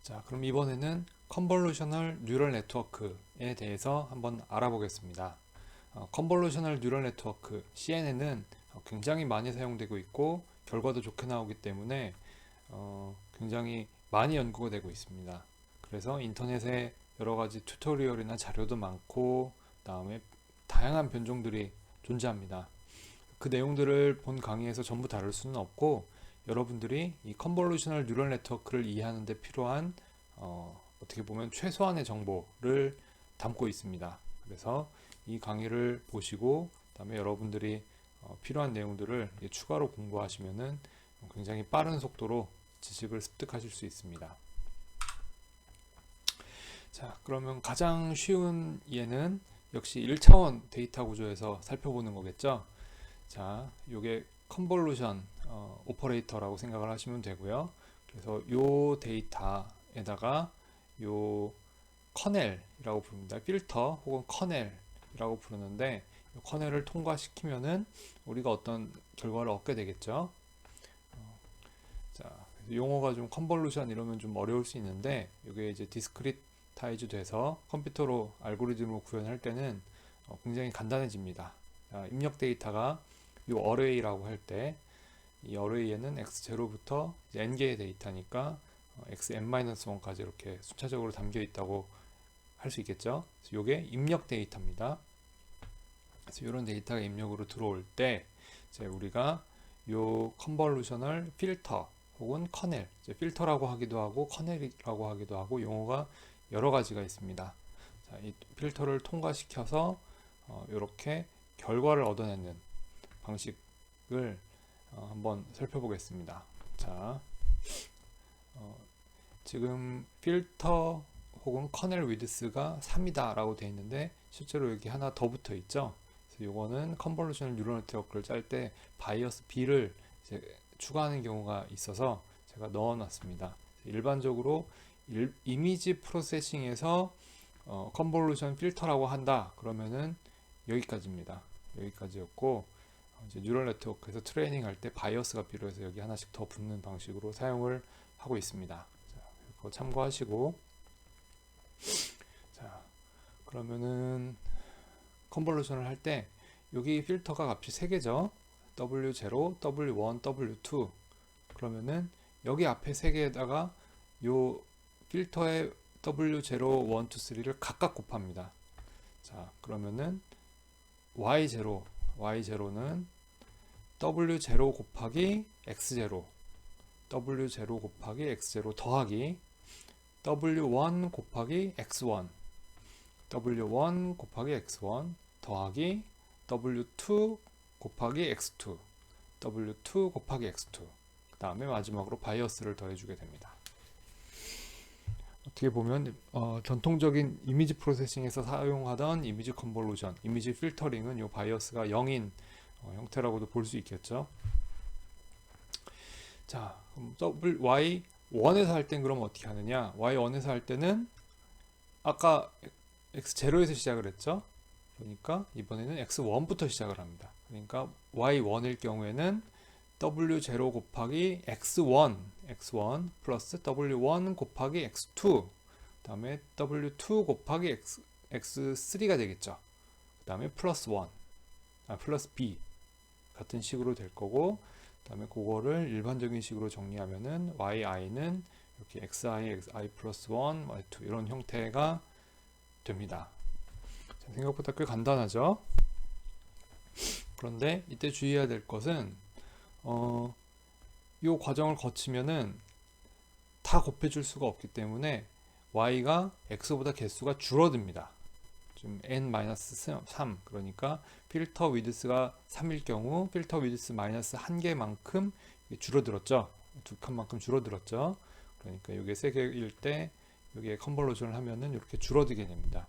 자, 그럼 이번에는 컨볼루셔널 뉴럴 네트워크에 대해서 한번 알아보겠습니다. 컨볼루셔널 뉴럴 네트워크 CNN은 굉장히 많이 사용되고 있고 결과도 좋게 나오기 때문에 굉장히 많이 연구가 되고 있습니다. 그래서 인터넷에 여러 가지 튜토리얼이나 자료도 많고 그다음에 다양한 변종들이 존재합니다. 그 내용들을 본 강의에서 전부 다룰 수는 없고 여러분들이 이 컨볼루셔널 뉴럴 네트워크를 이해하는 데 필요한 어떻게 보면 최소한의 정보를 담고 있습니다. 그래서 이 강의를 보시고 그다음에 여러분들이 필요한 내용들을 추가로 공부하시면은 굉장히 빠른 속도로 지식을 습득하실 수 있습니다. 자, 그러면 가장 쉬운 예는 역시 1차원 데이터 구조에서 살펴보는 거겠죠. 자, 요게 컨볼루션 오퍼레이터라고 생각을 하시면 되고요. 그래서 요 데이터에다가 요 커넬이라고 부릅니다. 필터 혹은 커넬이라고 부르는데 요 커넬을 통과시키면은 우리가 어떤 결과를 얻게 되겠죠. 자, 용어가 좀 컨볼루션 이러면 좀 어려울 수 있는데 이게 이제 디스크리타이즈 돼서 컴퓨터로 알고리즘으로 구현할 때는 굉장히 간단해집니다. 자, 입력 데이터가 이 어레이라고 할 때 이 어레이에는 x0부터 n개의 데이터니까 xn-1까지 이렇게 순차적으로 담겨 있다고 할 수 있겠죠. 이게 입력 데이터입니다. 그래서 이런 데이터가 입력으로 들어올 때 이제 우리가 요 컨볼루셔널 필터 혹은 커넬, 필터라고 하기도 하고 커넬이라고 하기도 하고 용어가 여러 가지가 있습니다. 자, 이 필터를 통과시켜서 이렇게 결과를 얻어내는 방식을 한번 살펴보겠습니다. 자, 지금 필터 혹은 커넬 위드스가 3이다 라고 되어 있는데 실제로 여기 하나 더 붙어 있죠. 그래서 이거는 컨볼루셔널 뉴럴 네트워크를 짤 때 바이어스 B를 이제 추가하는 경우가 있어서 제가 넣어 놨습니다. 일반적으로 이미지 프로세싱에서 컨볼루션 필터라고 한다 그러면은 여기까지입니다. 여기까지였고 이제 뉴럴 네트워크에서 트레이닝 할 때 바이어스가 필요해서 여기 하나씩 더 붙는 방식으로 사용을 하고 있습니다. 자, 그거 참고하시고 자, 그러면은 컨볼루션을 할 때 여기 필터가 값이 3개죠. W0, W1, W2 그러면은 여기 앞에 3개에다가 요 필터의 W0, 1, 2, 3를 각각 곱합니다. 자, 그러면은 Y0는 W0 곱하기 X0 W0 곱하기 X0 더하기 W1 곱하기 X1 W1 곱하기 X1 더하기 W2 곱하기 X2 W2 곱하기 X2 그 다음에 마지막으로 바이어스를 더해주게 됩니다. 어떻게 보면 전통적인 이미지 프로세싱에서 사용하던 이미지 컨볼루션, 이미지 필터링은 이 바이어스가 0인 형태라고도 볼 수 있겠죠. 자, 그럼 Y1에서 할 땐 그럼 어떻게 하느냐? Y1에서 할 때는 아까 X0에서 시작을 했죠. 그러니까 이번에는 X1부터 시작을 합니다. 그러니까 Y1일 경우에는 W0 곱하기 X1 플러스 W1 곱하기 X2 그 다음에 W2 곱하기 X3가 되겠죠. 그 다음에 플러스 B 같은 식으로 될 거고 그 다음에 그거를 일반적인 식으로 정리하면은 yi는 이렇게 xi 플러스 1, y2 이런 형태가 됩니다. 자, 생각보다 꽤 간단하죠. 그런데 이때 주의해야 될 것은 이 과정을 거치면은 다 곱해줄 수가 없기 때문에 y가 x보다 개수가 줄어듭니다. 좀 n-3 그러니까 필터 위드스가 3일 경우 필터 위드스 마이너스 1개만큼 줄어들었죠. 2칸만큼 줄어들었죠. 그러니까 이게 3개일 때 여기에 컨볼루션을 하면은 이렇게 줄어들게 됩니다.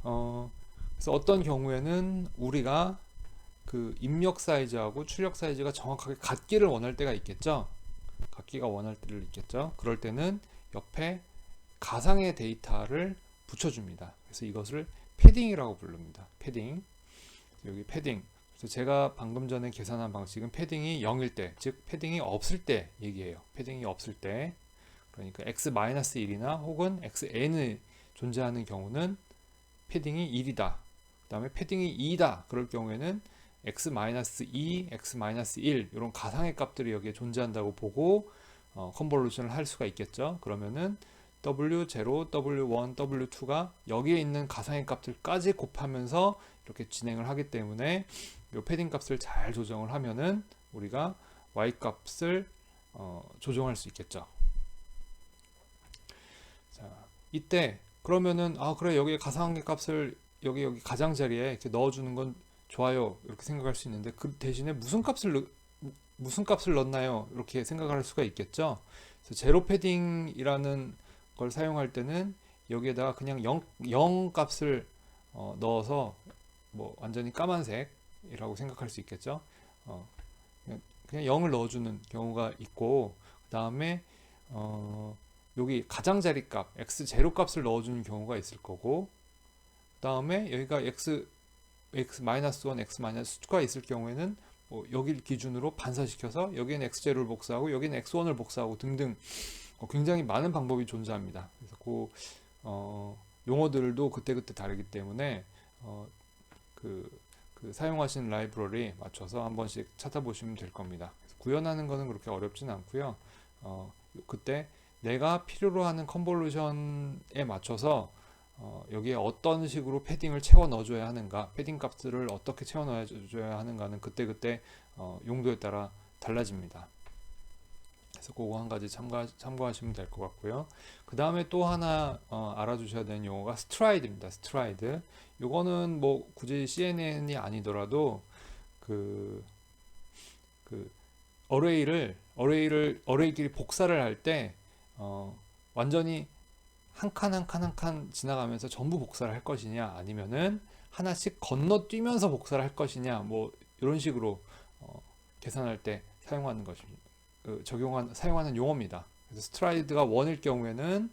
그래서 어떤 경우에는 우리가 그 입력 사이즈하고 출력 사이즈가 정확하게 같기를 원할 때가 있겠죠. 같기가 원할 때를 있겠죠. 그럴 때는 옆에 가상의 데이터를 붙여줍니다. 그래서 이것을 패딩이라고 부릅니다. 패딩. 여기 패딩. 그래서 제가 방금 전에 계산한 방식은 패딩이 0일 때, 즉 패딩이 없을 때 얘기해요. 패딩이 없을 때. 그러니까 x-1이나 혹은 xn이 존재하는 경우는 패딩이 1이다. 그 다음에 패딩이 2다. 그럴 경우에는 x-2, x-1 이런 가상의 값들이 여기에 존재한다고 보고 컨볼루션을 할 수가 있겠죠. 그러면은 w0, w1, w2가 여기에 있는 가상의 값들까지 곱하면서 이렇게 진행을 하기 때문에 이 패딩 값을 잘 조정을 하면은 우리가 y 값을 조정할 수 있겠죠. 자, 이때 그러면은 그래 여기에 가상의 값을 여기 가장자리에 이렇게 넣어주는 건 좋아요 이렇게 생각할 수 있는데 그 대신에 무슨 값을 넣나요? 이렇게 생각할 수가 있겠죠. 그래서 제로 패딩이라는 걸 사용할 때는 여기에다가 그냥 0 값을 넣어서 뭐 완전히 까만색이라고 생각할 수 있겠죠. 그냥 0을 넣어주는 경우가 있고 그 다음에 여기 가장자리 값 x0 값을 넣어주는 경우가 있을 거고 그 다음에 여기가 x-1, x-2가 있을 경우에는 여기를 기준으로 반사시켜서 여기는 x0를 복사하고 여기는 x1을 복사하고 등등 굉장히 많은 방법이 존재합니다. 그래서 그 용어들도 그때그때 다르기 때문에 그 사용하시는 라이브러리 맞춰서 한 번씩 찾아보시면 될 겁니다. 구현하는 거는 그렇게 어렵진 않고요. 그때 내가 필요로 하는 컨볼루션에 맞춰서 여기에 어떤 식으로 패딩을 채워 넣어줘야 하는가, 패딩 값들을 어떻게 채워 넣어줘야 하는가는 그때그때 용도에 따라 달라집니다. 그래서 그거 한 가지 참고하시면 될 것 같고요. 그 다음에 또 하나 알아두셔야 되는 용어가 스트라이드입니다. 스트라이드. 요거는 뭐 굳이 CNN이 아니더라도 그 어레이끼리 복사를 할 때 완전히 한 칸 지나가면서 전부 복사를 할 것이냐 아니면은 하나씩 건너뛰면서 복사를 할 것이냐 뭐 이런 식으로 계산할 때 사용하는 것입니다. 사용하는 용어입니다. 그래서 스트라이드가 1일 경우에는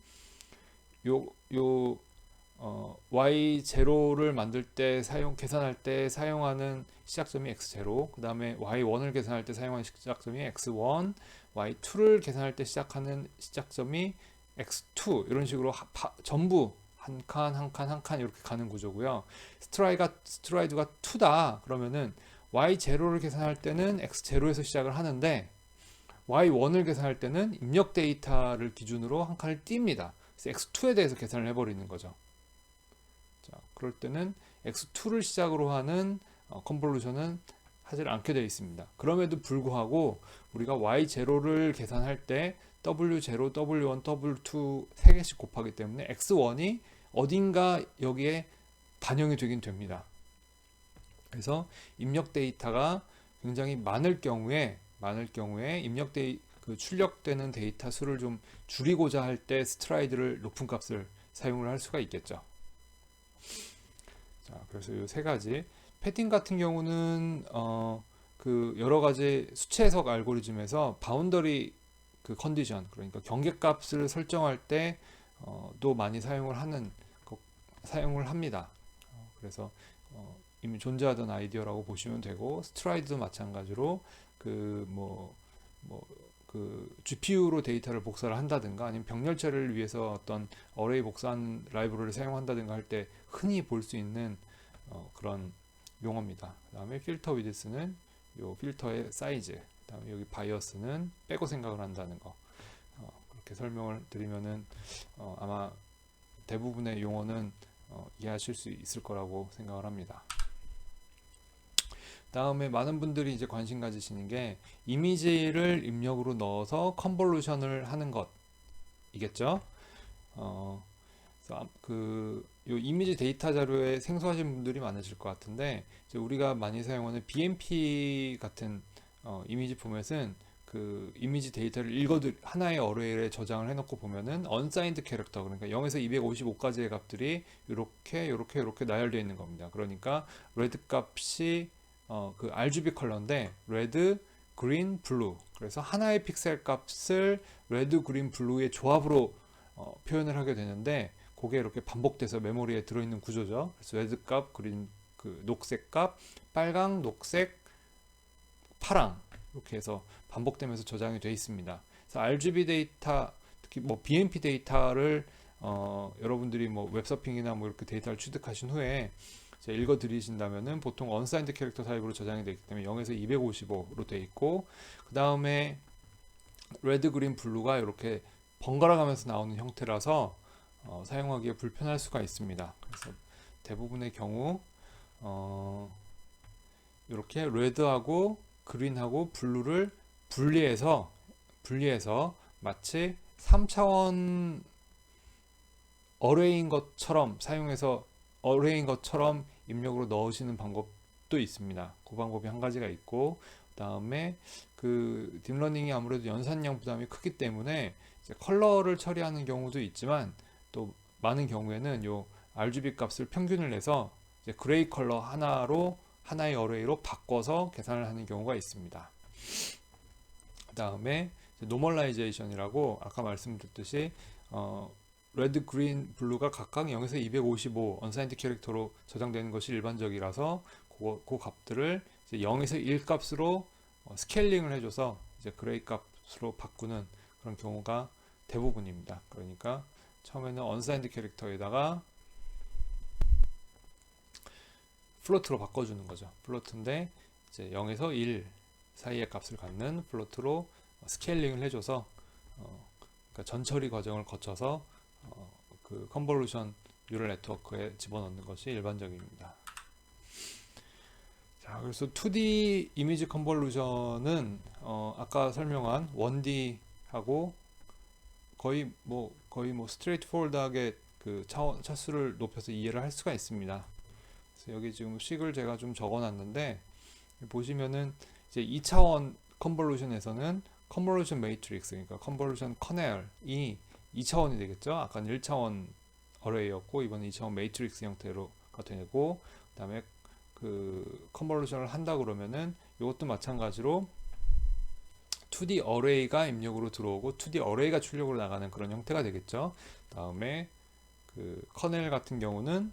y0를 만들 때 계산할 때 사용하는 시작점이 x0, 그 다음에 y1을 계산할 때 사용하는 시작점이 x1, y2를 계산할 때 시작하는 시작점이 x2 이런 식으로 전부 한 칸 이렇게 가는 구조고요. 스트라이드가 2다 그러면은 y0를 계산할 때는 x0에서 시작을 하는데 y1을 계산할 때는 입력 데이터를 기준으로 한 칸을 띱니다. 그래서 x2에 대해서 계산을 해버리는 거죠. 자, 그럴 때는 x2를 시작으로 하는 컨볼루션은 하지 않게 되어 있습니다. 그럼에도 불구하고 우리가 y0를 계산할 때 w0, w1, w2 3개씩 곱하기 때문에 x1이 어딘가 여기에 반영이 되긴 됩니다. 그래서 입력 데이터가 굉장히 많을 경우에 출력되는 데이터 수를 좀 줄이고자 할 때 스트라이드를 높은 값을 사용을 할 수가 있겠죠. 자, 그래서 이 세 가지 패딩 같은 경우는 그 여러 가지 수치 해석 알고리즘에서 바운더리 컨디션 그러니까 경계값을 설정할 때도 많이 사용을 합니다. 그래서 이미 존재하던 아이디어라고 보시면 되고 스트라이드도 마찬가지로 GPU로 데이터를 복사를 한다든가 아니면 병렬체를 위해서 어떤 어레이 복사한 라이브러리를 사용한다든가 할 때 흔히 볼 수 있는 그런 용어입니다. 그 다음에 필터 위드스는 요 필터의 사이즈, 그 다음에 여기 바이어스는 빼고 생각을 한다는 거 그렇게 설명을 드리면은 아마 대부분의 용어는 이해하실 수 있을 거라고 생각을 합니다. 다음에 많은 분들이 이제 관심 가지시는 게 이미지를 입력으로 넣어서 컨볼루션을 하는 것이겠죠. 요 이미지 데이터 자료에 생소하신 분들이 많으실 것 같은데 이제 우리가 많이 사용하는 BMP 같은 이미지 포맷은 그 이미지 데이터를 하나의 어레이에 저장을 해놓고 보면은 unsigned 캐릭터 그러니까 0에서 255까지의 값들이 이렇게 나열되어 있는 겁니다. 그러니까 레드 값이 그 RGB 컬러인데 레드, 그린, 블루 그래서 하나의 픽셀 값을 레드, 그린, 블루의 조합으로 표현을 하게 되는데 그게 이렇게 반복돼서 메모리에 들어있는 구조죠. 그래서 레드 값, 그린, 녹색 값, 빨강, 녹색, 파랑 이렇게 해서 반복되면서 저장이 되어 있습니다. 그래서 RGB 데이터 특히 뭐 BMP 데이터를 여러분들이 뭐 웹서핑이나 뭐 이렇게 데이터를 취득하신 후에 이제 읽어 들이신다면은 보통 언사인드 캐릭터 타입으로 저장이 되기 때문에 0에서 255로 되어 있고, 그 다음에 레드, 그린, 블루가 이렇게 번갈아 가면서 나오는 형태라서 사용하기에 불편할 수가 있습니다. 그래서 대부분의 경우 이렇게 레드하고 그린하고 블루를 분리해서 마치 3차원 어레이인 것처럼 사용해서 어레이인 것처럼 입력으로 넣으시는 방법도 있습니다. 그 방법이 한 가지가 있고, 그 다음에 그 딥러닝이 아무래도 연산량 부담이 크기 때문에 이제 컬러를 처리하는 경우도 있지만, 또 많은 경우에는 요 RGB 값을 평균을 내서 이제 그레이 컬러 하나의 어레이로 바꿔서 계산을 하는 경우가 있습니다. 그 다음에 노멀라이제이션이라고 아까 말씀드렸듯이 레드, 그린, 블루가 각각 0에서 255 언사인드 캐릭터로 저장되는 것이 일반적이라서 그 값들을 이제 0에서 1 값으로 스케일링을 해줘서 이제 그레이 값으로 바꾸는 그런 경우가 대부분입니다. 그러니까 처음에는 언사인드 캐릭터에다가 플로트로 바꿔주는 거죠. 플로트인데 이제 0에서 1 사이의 값을 갖는 플로트로 스케일링을 해줘서 그러니까 전처리 과정을 거쳐서 그 컨볼루션 뉴럴 네트워크에 집어넣는 것이 일반적입니다. 자, 그래서 2D 이미지 컨볼루션은 아까 설명한 1D하고 거의 뭐 스트레이트 포워드하게 그 차수를 높여서 이해를 할 수가 있습니다. 그래서 여기 지금 식을 제가 좀 적어놨는데 보시면은 이제 2차원 컨볼루션에서는 컨볼루션 매트릭스, 그러니까 컨볼루션 커넬이 2차원이 되겠죠. 아까는 1차원 어레이였고 이번엔 2차원 매트릭스 형태로가 되고, 그 다음에 그 컨볼루션을 한다 그러면은 이것도 마찬가지로 2D 어레이가 입력으로 들어오고 2D 어레이가 출력으로 나가는 그런 형태가 되겠죠. 다음에 그 커넬 같은 경우는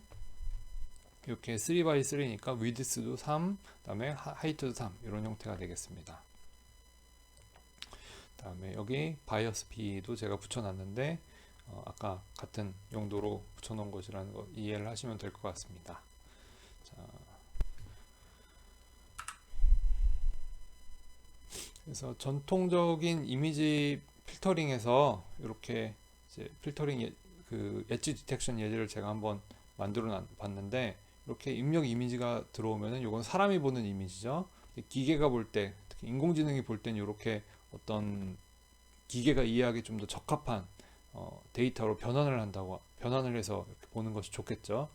이렇게 3x3니까 위드스도 3, 그다음에 하이트도 3 이런 형태가 되겠습니다. 다음에 여기 바이어스 B도 제가 붙여놨는데 아까 같은 용도로 붙여놓은 것이라는 거 이해를 하시면 될 것 같습니다. 자, 그래서 전통적인 이미지 필터링에서 이렇게 이제 필터링 그 엣지 디텍션 예제를 제가 한번 만들어 봤는데, 이렇게 입력 이미지가 들어오면은 이건 사람이 보는 이미지죠. 기계가 볼 때, 특히 인공지능이 볼 때는 이렇게 어떤 기계가 이해하기 좀 더 적합한 데이터로 변환을 해서 이렇게 보는 것이 좋겠죠.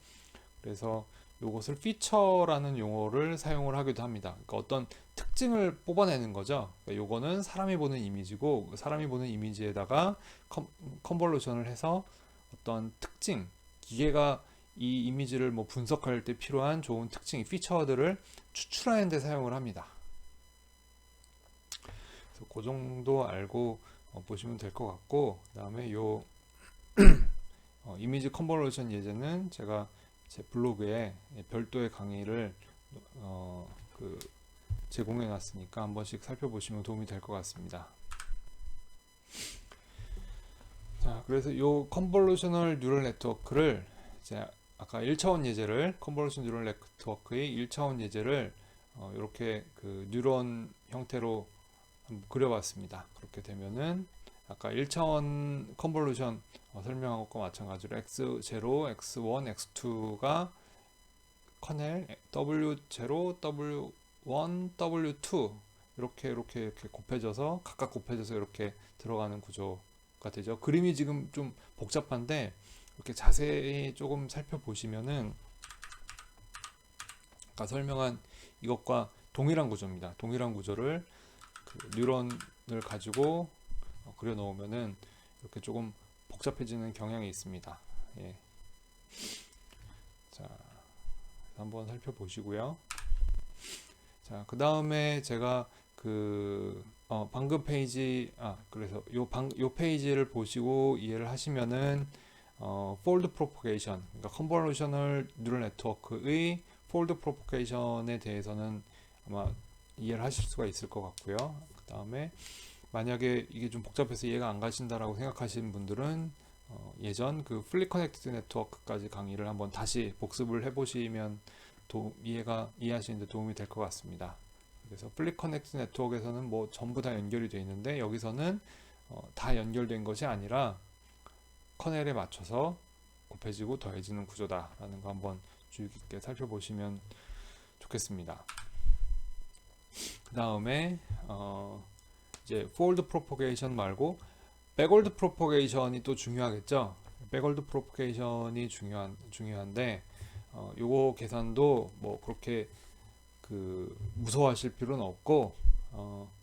그래서 이것을 피처라는 용어를 사용을 하기도 합니다. 그러니까 어떤 특징을 뽑아내는 거죠. 그러니까 요거는 사람이 보는 이미지고, 사람이 보는 이미지에다가 컨볼루션을 해서 어떤 특징, 기계가 이 이미지를 뭐 분석할 때 필요한 좋은 특징, 피처들을 추출하는 데 사용을 합니다. 그래서 그 정도 알고 보시면 될 것 같고, 그 다음에 요 이미지 컨볼루션 예제는 제가 제 블로그에 별도의 강의를 제공해 놨으니까 한 번씩 살펴보시면 도움이 될 것 같습니다. 자, 그래서 요 컨볼루셔널 뉴럴 네트워크를 이제 아까 1차원 예제를 컨볼루션 뉴럴 네트워크의 1차원 예제를 이렇게 그 뉴런 형태로 한번 그려봤습니다. 그렇게 되면은 아까 1차원 컨볼루션 설명한 것과 마찬가지로 x0, x1, x2가 커넬 w0, w1, w2 이렇게 곱해져서 각각 곱해져서 이렇게 들어가는 구조가 되죠. 그림이 지금 좀 복잡한데 이렇게 자세히 조금 살펴보시면은 아까 설명한 이것과 동일한 구조입니다. 동일한 구조를 그 뉴런을 가지고 그려 놓으면은 이렇게 조금 복잡해지는 경향이 있습니다. 예. 자, 한번 살펴보시고요. 자, 그 다음에 제가 방금 페이지, 그래서 요 페이지를 보시고 이해를 하시면은 폴드 프로포게이션, 그러니까 컨볼루셔널 뉴럴 네트워크의 폴드 프로포게이션에 대해서는 아마 이해를 하실 수가 있을 것 같고요. 그 다음에 만약에 이게 좀 복잡해서 이해가 안 가신다라고 생각하시는 분들은 예전 그 풀리 커넥티드 네트워크까지 강의를 한번 다시 복습을 해보시면 이해하시는데 도움이 될 것 같습니다. 그래서 풀리 커넥티드 네트워크에서는 뭐 전부 다 연결이 되어 있는데 여기서는 다 연결된 것이 아니라 커넬에 맞춰서 곱해지고 더해지는 구조다라는 거 한번 주의 깊게 살펴보시면 좋겠습니다. 그 다음에 이제 forward propagation 말고 backward propagation이 또 중요하겠죠. backward propagation이 중요한데 요거 계산도 뭐 그렇게 그 무서워하실 필요는 없고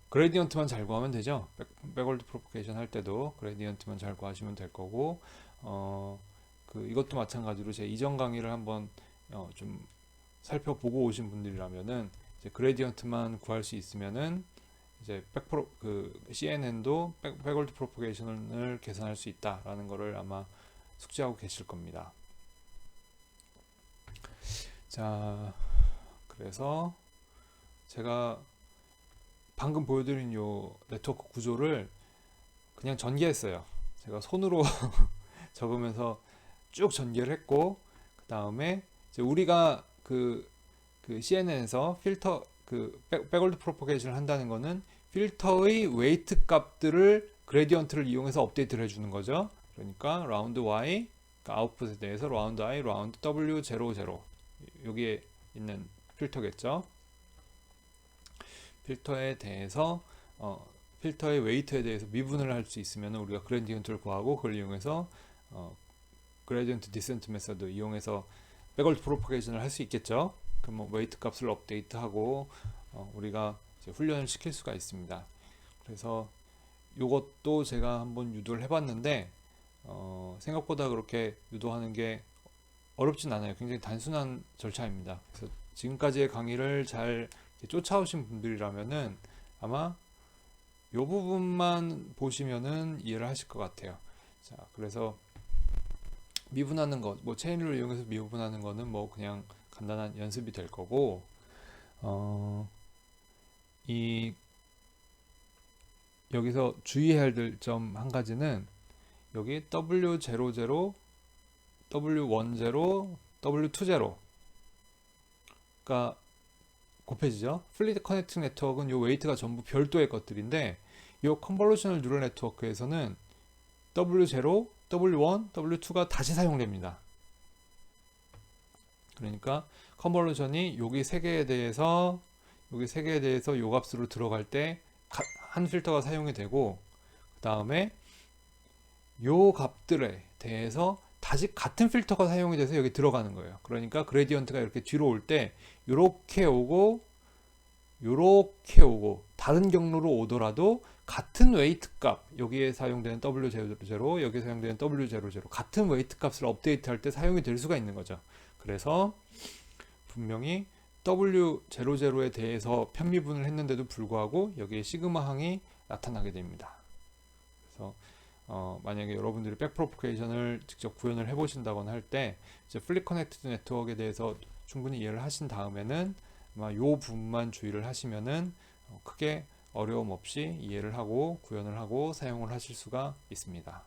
그레디언트만 잘 구하면 되죠. backward propagation 할 때도 그레디언트만 잘 구하시면 될 거고 이것도 마찬가지로 제 이전 강의를 한번 좀 살펴보고 오신 분들이라면은 이제 그레디언트만 구할 수 있으면은 이제 CNN도 backward propagation을 계산할 수 있다라는 거를 아마 숙지하고 계실 겁니다. 자, 그래서 제가 방금 보여드린 요 네트워크 구조를 그냥 전개했어요. 제가 손으로 적으면서 쭉 전개를 했고, 그 다음에 우리가 그 CNN에서 필터 백월드 프로포게이션을 한다는 거는 필터의 웨이트 값들을 그레디언트를 이용해서 업데이트를 해주는 거죠. 그러니까 라운드 Y, 그러니까 아웃풋에 대해서 라운드 I, 라운드 W, 00 여기에 있는 필터겠죠. 필터에 대해서 필터의 웨이트에 대해서 미분을 할 수 있으면 우리가 그레디언트를 구하고 그걸 이용해서 그레디언트 디센트 메서드 이용해서 백월드 프로포게이션을 할 수 있겠죠. 그럼 뭐 웨이트 값을 업데이트하고 우리가 이제 훈련을 시킬 수가 있습니다. 그래서 이것도 제가 한번 유도를 해봤는데 생각보다 그렇게 유도하는 게 어렵진 않아요. 굉장히 단순한 절차입니다. 그래서 지금까지의 강의를 잘 쫓아오신 분들이라면은 아마 이 부분만 보시면은 이해를 하실 것 같아요. 자, 그래서 미분하는 것, 뭐 체인을 이용해서 미분하는 거는 뭐 그냥 간단한 연습이 될 거고, 여기서 주의해야 될 점 한 가지는 여기 W00, W10, W20가 곱해지죠. 플리드 커넥팅 네트워크는 요 웨이트가 전부 별도의 것들인데 요 컨볼루셔널 뉴럴 네트워크에서는 W0, W1, W2가 다시 사용됩니다. 그러니까 컨볼루션이 여기 세 개에 대해서 요 값으로 들어갈 때 한 필터가 사용이 되고 그 다음에 요 값들에 대해서 다시 같은 필터가 사용이 돼서 여기 들어가는 거예요. 그러니까 그레디언트가 이렇게 뒤로 올 때 요렇게 오고 다른 경로로 오더라도 같은 웨이트 값, 여기에 사용되는 W00, 여기에 사용되는 W00 같은 웨이트 값을 업데이트할 때 사용이 될 수가 있는 거죠. 그래서 분명히 W00에 대해서 편미분을 했는데도 불구하고 여기에 시그마 항이 나타나게 됩니다. 그래서 만약에 여러분들이 백프로포게이션을 직접 구현을 해보신다거나 할 때 이제 플리 커넥티드 네트워크에 대해서 충분히 이해를 하신 다음에는 아마 요 부분만 주의를 하시면은 크게 어려움 없이 이해를 하고 구현을 하고 사용을 하실 수가 있습니다.